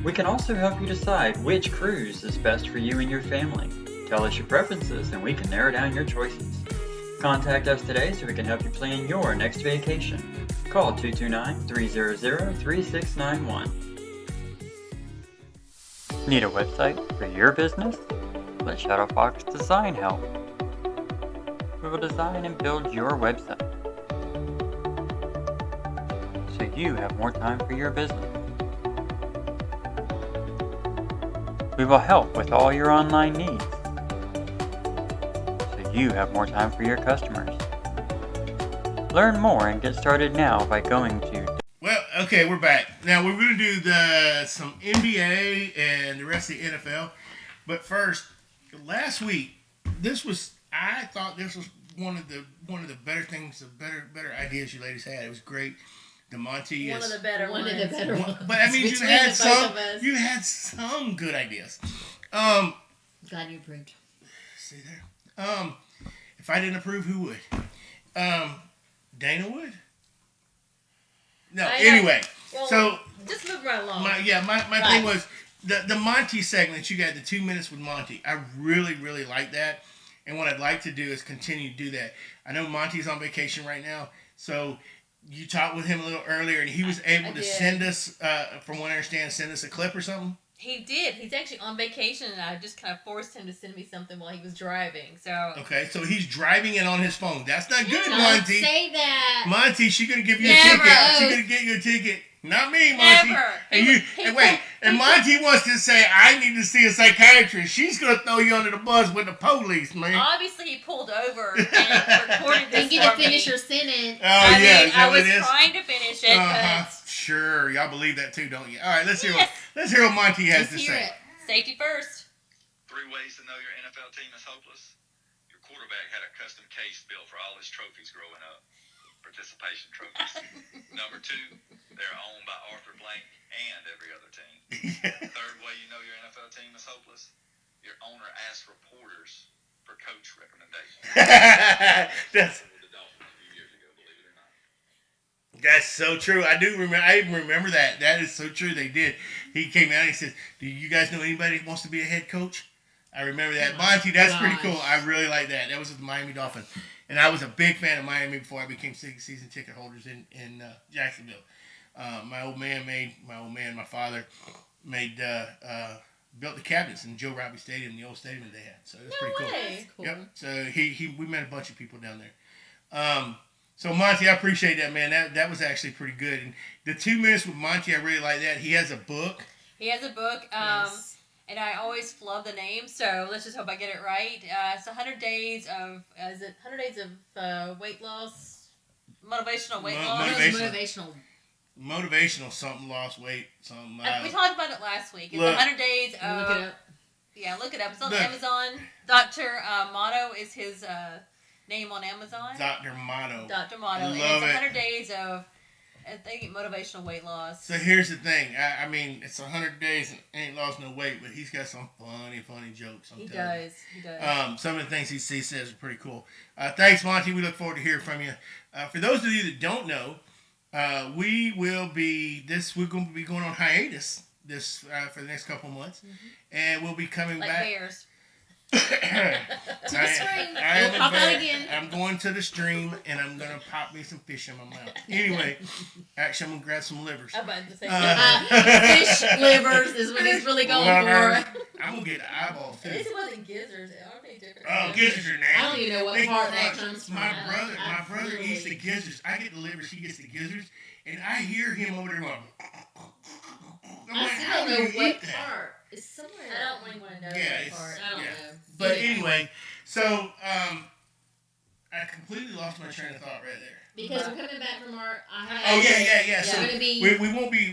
We can also help you decide which cruise is best for you and your family. Tell us your preferences and we can narrow down your choices. Contact us today so we can help you plan your next vacation. Call 229-300-3691. Need a website for your business? Let Shadowfox Design help. We will design and build your website so you have more time for your business. We will help with all your online needs so you have more time for your customers. Learn more and get started now by going to... Well, okay, we're back. Now, we're going to do some NBA and the rest of the NFL. But first, last week, I thought this was one of the better things, the better ideas you ladies had. It was great. DeMonte One of the better ones. But I mean, you had some good ideas. Glad you approved. See there. If I didn't approve, who would? Dana would? No, anyway. Well, so just move right along. My thing was the Monty segment. You got the 2 minutes with Monty. I really, really like that. And what I'd like to do is continue to do that. I know Monty's on vacation right now, so you talked with him a little earlier, and he was able to send us, from what I understand, send us a clip or something. He did. He's actually on vacation, and I just kind of forced him to send me something while he was driving. So okay, so he's driving it on his phone. That's not good, Don't Monty. say that. Monty, she's gonna give you Never. a ticket. She's gonna get you a ticket. Not me, Monty. Never. And Monty wants to say, I need to see a psychiatrist. She's gonna throw you under the bus with the police, man. Obviously, he pulled over and recorded this. You get to finish your sentence. I was trying to finish it, but sure, y'all believe that too, don't you? All right, let's hear what Monty has to say. Safety first. 3 ways to know your NFL team is hopeless. Your quarterback had a custom case built for all his trophies growing up. Participation trophies. Number 2, they're owned by Arthur Blank and every other team. Third way you know your NFL team is hopeless. Your owner asks reporters for coach recommendations. That's The Dolphins a few years ago, believe it or not. That's so true. I even remember that. That is so true. They did. He came out and he said, "Do you guys know anybody that wants to be a head coach?" I remember that. Monty, that's pretty cool. I really like that. That was with the Miami Dolphins. And I was a big fan of Miami before I became season ticket holders in Jacksonville. My father built the cabinets in Joe Robbie Stadium, the old stadium that they had. So it was pretty cool. That's cool. Yep. So we met a bunch of people down there. So Monty, I appreciate that, man. That was actually pretty good. And the 2 minutes with Monty, I really like that. He has a book. Yes. And I always flub the name, so let's just hope I get it right. It's 100 days of, weight loss? Motivational weight loss? Motivational. Something, lost weight, something. We talked about it last week. It's Look. 100 days of... Look it up. Yeah, look it up. It's on Look. Amazon. Dr. Motto is his name on Amazon. Dr. Motto. Dr. Motto. And Love it's it. 100 days of, I think, motivational weight loss. So here's the thing. I mean, it's 100 days and ain't lost no weight, but he's got some funny jokes. He does. Some of the things he says are pretty cool. Thanks, Monty. We look forward to hearing from you. For those of you that don't know, we're going to be going on hiatus for the next couple of months, and we'll be coming like back. bears. To the stream. We'll pop out again. I'm going to the stream, and I'm going to pop me some fish in my mouth. Anyway, actually, I'm going to grab some livers. I'm about to say Fish livers is what he's really going for. I'm going to get the eyeballs, too. This wasn't gizzards. Aren't they different? Oh, gizzards are nasty. I don't even know what part that comes from. My brother eats the gizzards. I get the livers, he gets the gizzards, and I hear him over there going, I still don't know what part. It's somewhere. I don't really want to know Yeah, that part. I don't know. But anyway, so I completely lost my train of thought right there. Because we're coming back from our. Oh yeah. So we're gonna be.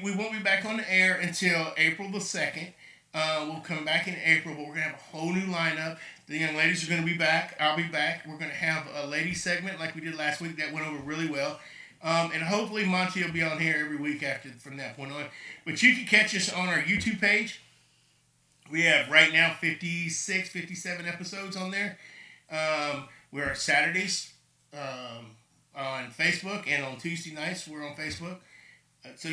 We won't be back on the air until April the 2nd. We'll come back in April, but we're gonna have a whole new lineup. The young ladies are gonna be back. I'll be back. We're gonna have a lady segment like we did last week that went over really well. And hopefully Monty will be on here every week from that point on. But you can catch us on our YouTube page. We have right now 56, 57 episodes on there. We're on Saturdays on Facebook, and on Tuesday nights we're on Facebook. So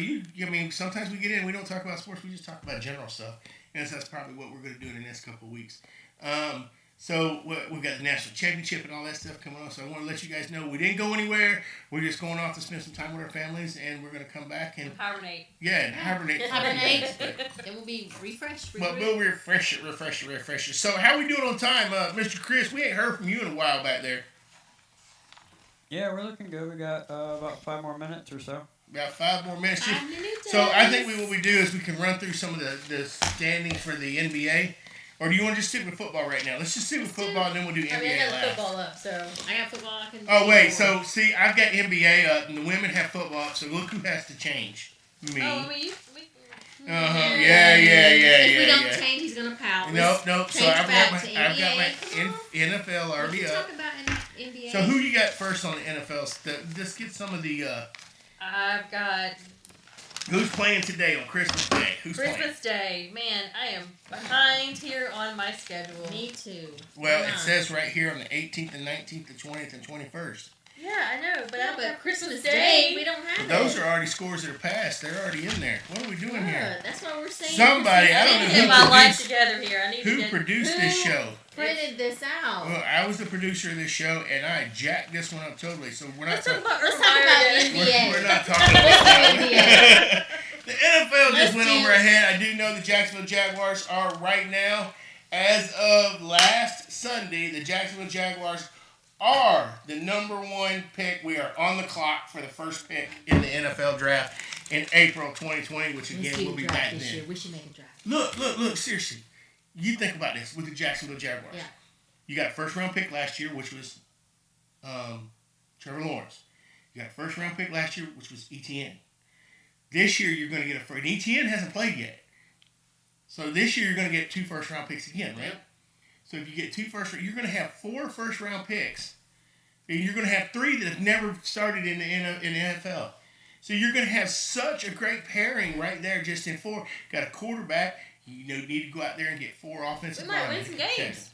sometimes we get in, we don't talk about sports, we just talk about general stuff. And so that's probably what we're going to do in the next couple of weeks. So we've got the national championship and all that stuff coming on. So I want to let you guys know we didn't go anywhere. We're just going off to spend some time with our families, and we're going to come back and hibernate. Yeah, and hibernate. Then we'll be refreshed. Well, we'll refresh it. So how we doing on time, Mr. Chris? We ain't heard from you in a while back there. Yeah, we're looking good. We got about 5 more minutes or so. About 5 more minutes. 5 minutes. So I think what we do is we can run through some of the standings for the NBA. Or do you want to just stick with football right now? Let's just stick with football, and then we'll do NBA I got last. football up, so I got football. I can. Oh wait, so see, I've got NBA up, and the women have football up. So look who has to change. Me. Oh, Yeah. If we don't change, he's gonna pout. Nope. So I've got my NFL already up. Talk about NBA. So who you got first on the NFL? Just get some of the. I've got. Who's playing today on Christmas Day? Christmas Day. Man, I am behind here on my schedule. Me too. Well, it says right here on the 18th and 19th, the 20th and 21st. Yeah, I know, but I don't have Christmas Day. We don't have Those are already scores that are passed. They're already in there. What are we doing here? That's what we're saying. Somebody, I don't know get my life together here. I need who produced this show. Printed this out. Well, I was the producer of this show, and I jacked this one up totally. So we're not talking about NBA. We're not talking about NBA. The NFL just went over ahead. I do know the Jacksonville Jaguars are right now, as of last Sunday, the Jacksonville Jaguars are the number 1 pick. We are on the clock for the first pick in the NFL draft in April 2020, which again will be back then. We should make a draft. Look, seriously. You think about this with the Jacksonville Jaguars. Yeah. You got a first-round pick last year, which was Trevor Lawrence. You got a first-round pick last year, which was ETN. This year, you're going to get a first. ETN hasn't played yet. So this year, you're going to get 2 first-round picks again, right? Yep. So if you get 2 first-round, you're going to have 4 first-round picks. And you're going to have 3 that have never started in the NFL. So you're going to have such a great pairing right there just in 4. Got a quarterback. You need to go out there and get 4 offensive linemen. We might win some games.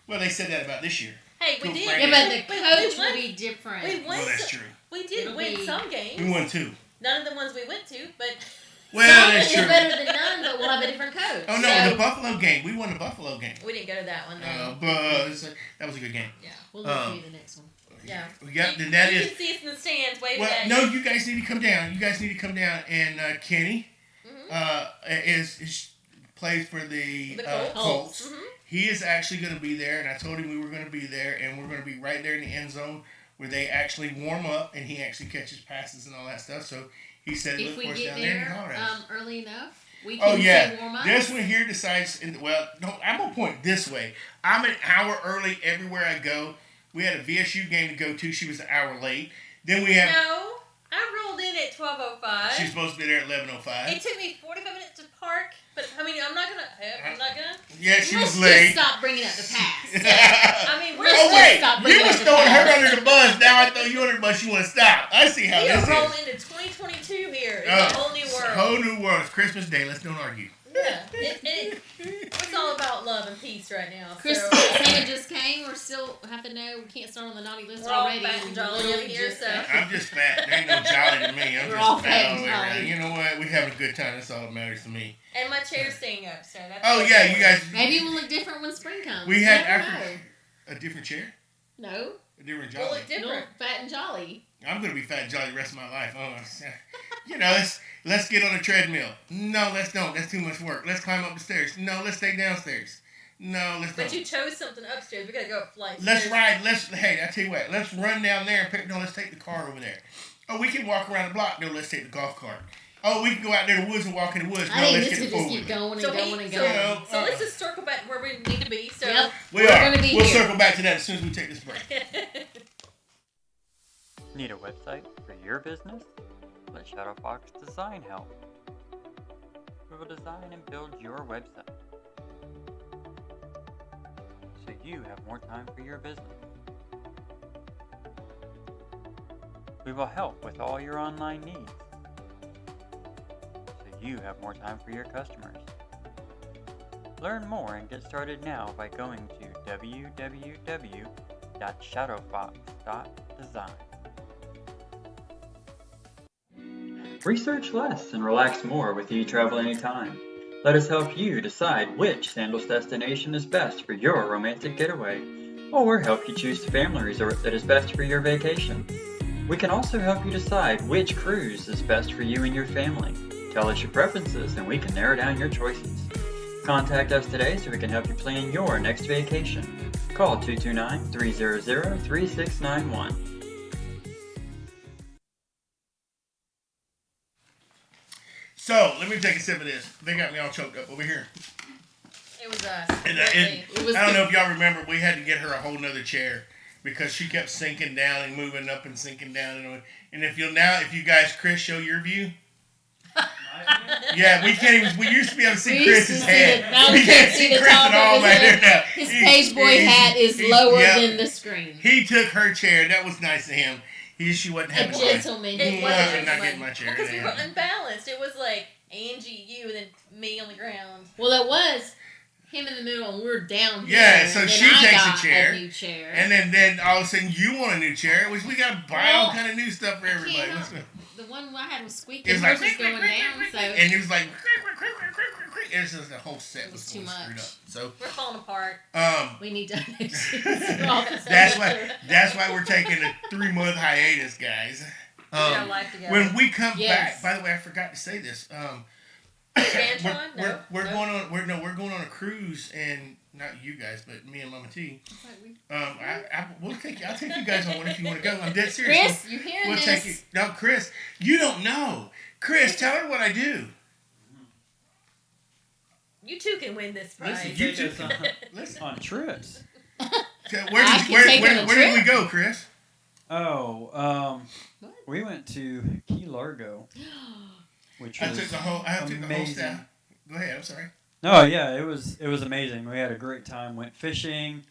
Well, they said that about this year. Hey, we did. Yeah, but the coach will be different. Well, that's true. We did win some games. We won 2. None of the ones we went to, but... Well, that's true. It's better than none, but we'll have a different coach. Oh, no, the Buffalo game. We won the Buffalo game. We didn't go to that one, though. But that was a good game. Yeah, we'll look at the next one. Yeah. Then that you is. can see us in the stands waving Well, at no, you. you guys need to come down. And Kenny plays for the Colts. Mm-hmm. He is actually going to be there, and I told him we were going to be there, and we're going to be right there in the end zone where they actually warm up, and he actually catches passes and all that stuff. So he said, if look for us we down get there in Colorado. Early enough, we can say warm up. This one here decides. I'm gonna point this way. I'm an hour early everywhere I go. We had a VSU game to go to. She was an hour late. Then we have. No, I rolled in at 12:05. She's supposed to be there at 11:05. It took me 45 minutes to park, But I mean, I'm not gonna. Yeah, she Let's was late. just stop bringing up the past. I mean, we're Oh wait, stop you bringing was up the throwing her past. under the bus. Now I throw you under the bus. You want to stop? I see how we this are rolling is. into 2022 here. It's a whole new world. Whole new world. It's Christmas Day. Let's don't argue. Yeah, it's all about love and peace right now. Christmas Santa just came. We're still have to know. We can't start on the naughty list We're all already. fat and jolly Literally over here, just- so. I'm just fat. There ain't no jolly to me. I'm We're all just fat fat all and the way around. jolly. You know what? We having a good time. That's all that matters to me. And my chair's staying up, so that's. Oh good. yeah, you guys. Maybe we'll look different when spring comes. We You had never after know. a different chair, No, a different We'll jolly. look no, different. fat and jolly. I'm gonna be fat and jolly the rest of my life. Oh, you know, let's get on a treadmill. No, let's don't. That's too much work. Let's climb up the stairs. No, let's stay downstairs. No, let's But don't. you chose something upstairs. We gotta go up flights. Let's ride. Hey, I tell you what. Let's run down there and pick. No, let's take the car over there. Oh, we can walk around the block. No, let's take the golf cart. Oh, we can go out there in the woods and walk in the woods. I No, think let's this get the could just four keep wheeler. going and So, going and so, going. so let's just circle back where we need to be. So. Yep. We We're are. gonna be We'll here. circle back to that as soon as we take this break. Need a website for your business? Let Shadowfox Design help. We will design and build your website so you have more time for your business. We will help with all your online needs so you have more time for your customers. Learn more and get started now by going to www.shadowfox.design. Research less and relax more with eTravel Anytime. Let us help you decide which sandals destination is best for your romantic getaway, or help you choose the family resort that is best for your vacation. We can also help you decide which cruise is best for you and your family. Tell us your preferences and we can narrow down your choices. Contact us today so we can help you plan your next vacation. Call 229-300-3691. So let me take a sip of this. They got me all choked up over here. It was us. And, It was I don't know if y'all remember, we had to get her a whole nother chair because she kept sinking down and moving up and sinking down. And if you guys, Chris, show your view. Yeah, we can't even. We used to be able to see We used to Chris's see head. it. Now We we can't can't see see the Chris top at all of his back there head. now. His page boy hat is he's- lower yep. than the screen. He took her chair. That was nice of him. She wasn't A having gentleman. It Well, was I'm not getting my chair. because we were Yeah. unbalanced. It was like Angie, you, and then me on the ground. Well, it was him in the middle, and we're down here. Yeah, so and she then I takes a got chair, new chair. And then all of a sudden you want a new chair, which we got to buy all Well, kind of new stuff for I everybody. can't What's help- the one I had was It squeaking. was Hers like, was going down, so and it was like, it's just the whole set It was was too screwed much. up. So, We're falling apart. we need donations. for all this that's furniture. why we're taking a 3-month hiatus, guys. We got life together. When we come Yes. back, by the way, I forgot to say this. Antoine? We're going on. We're going on a cruise, and not you guys, but me and Mama T. It's like we- I'll take you guys on one if you want to go. I'm dead serious. Chris, you hearing We'll this? take you. No, Chris, you don't know. Chris, tell her what I do. You two can win this prize. Listen, you Take us on, Listen, on trips. where I can take her on a did we trip. go, Chris? Oh, What? we went to Key Largo, which I was took the whole amazing. staff. Go ahead. I'm sorry. No, yeah, it was amazing. We had a great time. Went fishing,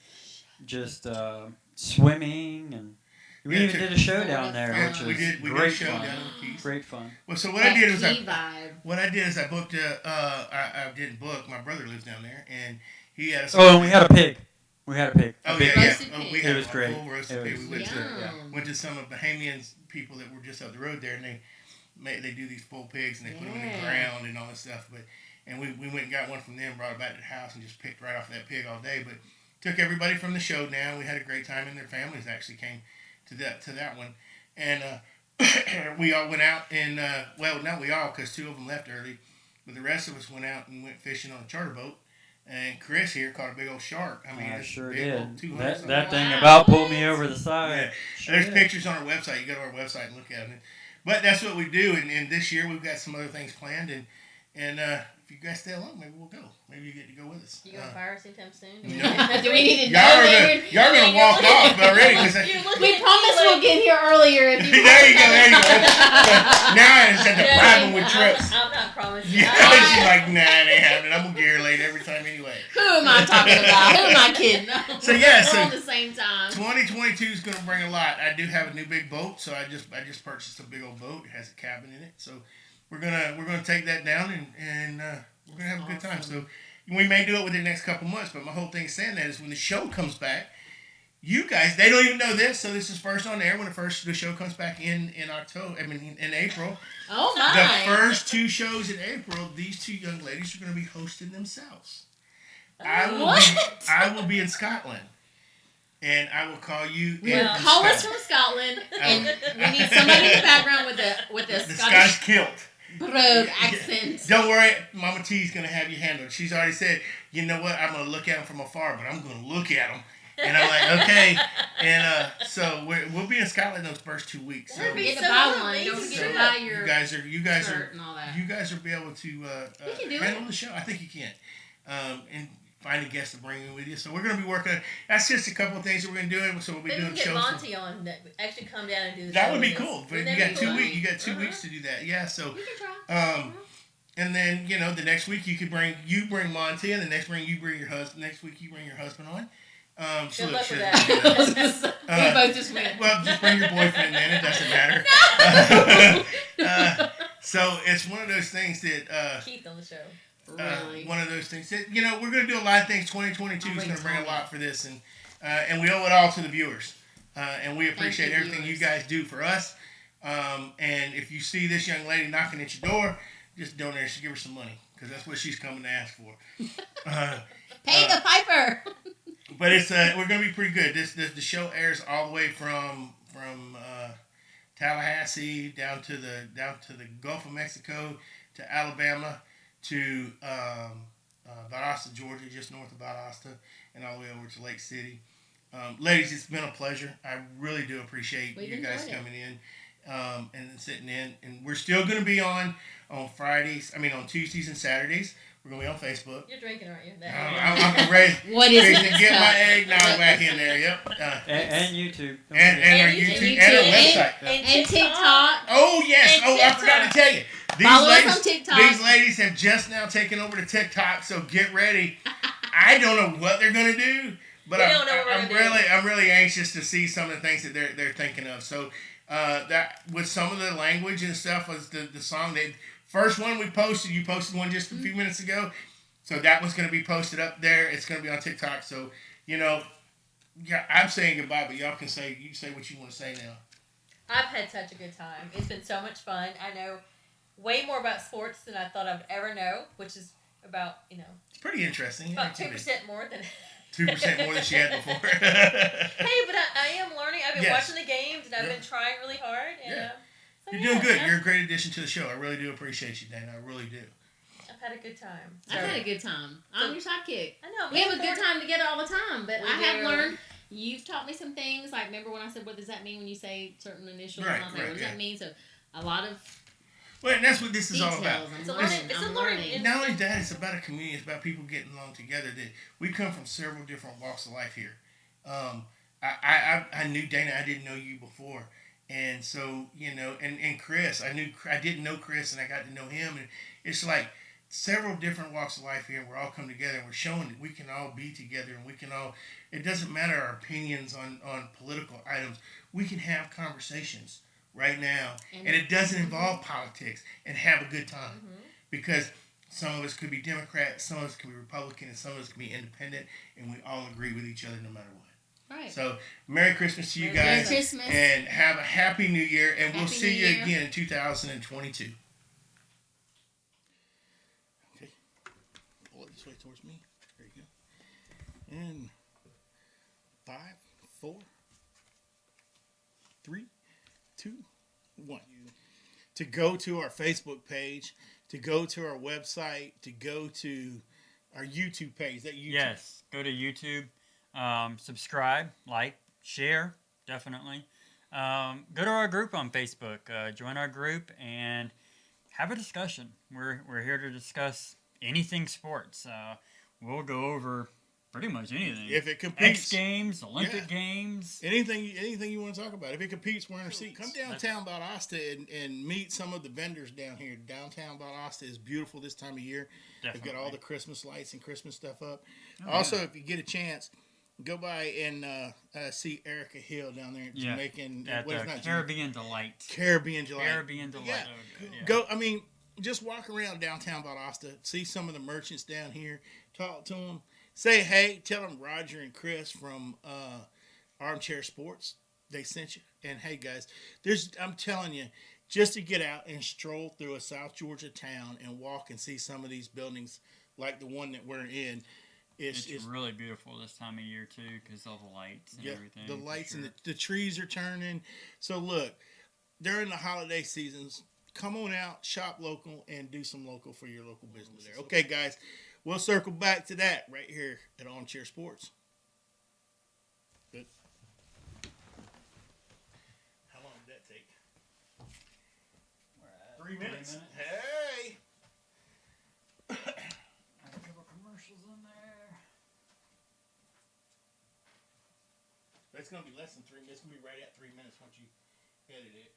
just swimming, and we Yeah, even did a show down there, Yeah, which we was did. We did a great show fun. down in the Keys. Great fun. Well, so what That I did is key vibe. I booked I didn't book. My brother lives down there, and he had a. Oh, and we had a pig. We had a pig. A Oh big yeah, roasted yeah. pig. We It had was a great. full roasted It pig. was- We went to Yum. went to some of Bahamian people that were just up the road there, and they do these full pigs and they put them in the Yeah. ground and all this stuff. And we went and got one from them, brought it back to the house, and just picked right off of that pig all day. But took everybody from the show down. We had a great time, and their families actually came to that one. And we all went out and well, not we all, because 2 of them left early, but the rest of us went out and went fishing on a charter boat. And Chris here caught a big old shark. I mean, I it's sure big old did. 200 That something. that thing Wow. about pulled me over the side. Yeah. Sure There's did. pictures on our website. You go to our website and look at them. But that's what we do. And this year we've got some other things planned. And if you guys stay along, maybe we'll go. Maybe you get to go with us. You gonna fire us anytime soon? No. Do we need to Y'all know are that gonna, y'all gonna walk off already. 'Cause You're looking we at me promise like- we'll get here earlier if you there you go. There you go. Now I just had to bribe them with I'm trips. not promise you. Yeah, she's like, nah, it ain't happening. I'm gonna get here late every time anyway. Who am I talking about? Who am I kidding? So yeah, we're so on the same time. 2022 is gonna bring a lot. I do have a new big boat, so I just purchased a big old boat. It has a cabin in it, so we're gonna take that down and we're gonna have a good time. So we may do it within the next couple months, but my whole thing saying that is when the show comes back. You guys, they don't even know this, so this is first on air when the show comes back in October. I mean, in April. Oh my! The first 2 shows in April, these 2 young ladies are going to be hosting themselves. I will be in Scotland, and I will call you. Call us from Scotland, and we need somebody in the background with a Scottish kilt. Brogue accent. Don't worry, Mama T's going to have you handled. She's already said, you know what? I'm going to look at them from afar, but I'm going to look at them. And I'm like, okay. And so we'll be in Scotland those first 2 weeks. So don't forget to buy one. Don't forget to buy your shirt and all that. You guys will be able to handle the show. I think you can. And find a guest to bring in with you. So we're going to be working. That's just a couple of things that we're going to do. So we'll be doing shows. Maybe get Monty on. Actually come down and do the show. That would be cool. But you got 2 weeks. You got 2 weeks to do that. Yeah. So. You can try. And then the next week you bring Monty, and the next week you bring your husband. Next week you bring your husband on. Good luck with that. We both just went. Well, just bring your boyfriend in. It doesn't matter. So it's one of those things that Keith on the show. Really? One of those things that we're going to do a lot of things. 2022 is going to bring a lot for this, and we owe it all to the viewers. And we appreciate everything you guys do for us. And if you see this young lady knocking at your door, just donate. Give her some money because that's what she's coming to ask for. Pay the piper. But it's we're gonna be pretty good. The show airs all the way from Tallahassee down to the Gulf of Mexico to Alabama to Valdosta, Georgia, just north of Valdosta, and all the way over to Lake City. Ladies, it's been a pleasure. I really do appreciate you guys coming in and sitting in. And we're still gonna be on Fridays. I mean on Tuesdays and Saturdays. We're going to be on Facebook. You're drinking, aren't you? I'm ready. What is it? To get my eggnog back in there. Yep. And YouTube. And our YouTube and our website. And TikTok. Oh, yes. And I forgot to tell you. Follow us on TikTok. These ladies have just now taken over to TikTok, so get ready. I don't know what they're going to do, but I'm really anxious to see some of the things that they're thinking of. So that with some of the language and stuff was the song that... First one we posted, you posted one just a few minutes ago. So that was going to be posted up there. It's going to be on TikTok. So, I'm saying goodbye, but y'all can say what you want to say now. I've had such a good time. It's been so much fun. I know way more about sports than I thought I would ever know, which is about, It's pretty interesting. About 2% more than... 2% more than she had before. Hey, but I am learning. I've been watching the games, and I've been trying really hard. And, You're doing good. You're a great addition to the show. I really do appreciate you, Dana. I really do. I've had a good time. I've had a good time. I'm your sidekick. I know. We have a good time together all the time, but I have learned. You've taught me some things. Like, remember when I said, what does that mean when you say certain initials? Right, and I was like, what does that mean? So, a lot of Well, and that's what this is all about. It's a learning. Not only that, it's about a community. It's about people getting along together. That we come from several different walks of life here. I knew Dana. I didn't know you before. And so, and Chris, I didn't know Chris, and I got to know him, and it's like several different walks of life here, and we're all coming together, and we're showing that we can all be together, and we can all, it doesn't matter our opinions on political items, we can have conversations right now, and it doesn't involve politics, and have a good time, because some of us could be Democrat, some of us could be Republican, and some of us could be independent, and we all agree with each other no matter what. Right. So, Merry Christmas to you guys. Merry Christmas. And have a Happy New Year. And we'll see you Year. again in 2022. Okay. Pull it this way towards me. There you go. And 5, 4, 3, 2, 1. To go to our Facebook page, to go to our website, to go to our YouTube page. Is that YouTube? Yes. Go to YouTube. Subscribe, like, share, definitely. Go to our group on Facebook. Join our group and have a discussion. We're here to discuss anything sports. We'll go over Pretty much anything. If it competes, X Games, Olympic Games, anything you want to talk about. If it competes, we're in our seats. Come downtown Valdosta and meet some of the vendors down here. Downtown Valdosta is beautiful this time of year. Definitely. They've got all the Christmas lights and Christmas stuff up. Oh, Also, if you get a chance, go by and see Erica Hill down there at Jamaican. At Caribbean Delight. Caribbean Delight. Caribbean Delight. Yeah. Oh, good, yeah. Go. I mean, just walk around downtown Valdosta, see some of the merchants down here, talk to them, say hey, tell them Roger and Chris from Armchair Sports, they sent you. And hey guys, I'm telling you, just to get out and stroll through a South Georgia town and walk and see some of these buildings like the one that we're in, it's really beautiful this time of year too, because all the lights and everything. The lights and the trees are turning. So look, during the holiday seasons, come on out, shop local, and do some local for your local business there. Okay, guys, we'll circle back to that right here at Armchair Sports. Good. How long did that take? 3 minutes. Hey! A couple commercials in there. It's going to be less than 3 minutes. It's going to be right at 3 minutes once you edit it.